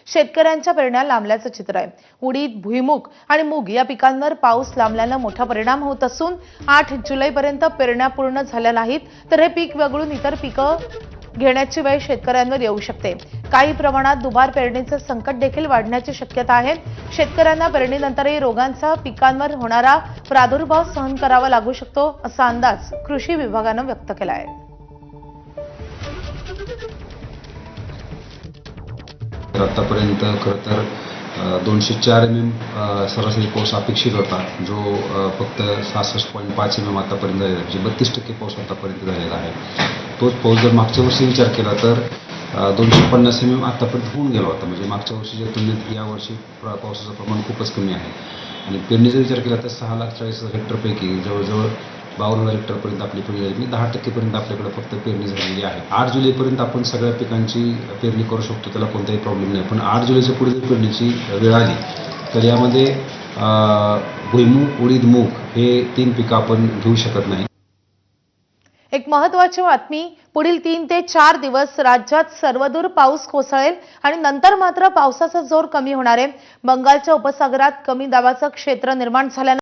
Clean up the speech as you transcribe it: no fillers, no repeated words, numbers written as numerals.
शेतकऱ्यांच्या पेरण्या लांबल्याचं चित्र आहे। उडीद, भुईमुग आणि मूग या पिकांवर पाऊस लांबल्याने मोठा परिणाम होत असून 8 जुलैपर्यंत पेरण्या पूर्ण झाल्या नाहीत तर हे पीक वगळून इतर पिकं घेण्याची वेळ शेतकऱ्यांवर येऊ शकते। काही प्रमाणात दुबार पेरणीचे संकट देखील वाढण्याची शक्यता आहे। शेतकऱ्यांना पेरणीनंतरही रोगांचा पिकांवर होणारा प्रादुर्भाव सहन करावा लागू शकतो असा अंदाज कृषी विभागाने व्यक्त केला आहे। आतापर्यंत खरं तर 204 सरासरी पाऊस अपेक्षित होता, जो फक्त 66.5 आतापर्यंत झालेला आहे, म्हणजे 32% पाऊस आतापर्यंत झालेला आहे। तोच पाऊस जर मागच्या वर्षी विचार केला तर 250 आतापर्यंत होऊन गेला होता, म्हणजे मागच्या वर्षीच्या तुलनेत यावर्षी पावसाचं प्रमाण खूपच कमी आहे। आणि पेरणीचा विचार केला तर 6,40,000 हेक्टरपैकी जवळजवळ 52,000 हेक्टरपर्यंत आपली पेरणी झाली, 10% आपल्याकडे फक्त पेरणी झालेली आहे। 8 जुलैपर्यंत आपण सगळ्या पिकांची पेरणी करू शकतो, त्याला कोणताही प्रॉब्लेम नाही। पण 8 जुलैच्या पुढे जर पेरणीची वेळ आली तर यामध्ये भुईमूग, उडीद, मूग हे 3 पिकं आपण घेऊ शकत नाही। एक महत्त्वाची बातमी, पुढील 3 ते 4 दिवस राज्यात सर्वदूर पाऊस कोसळेल आणि नंतर मात्र पावसाचा जोर कमी होणार आहे। बंगालच्या उपसागरात कमी दाबाचं क्षेत्र निर्माण झाल्याने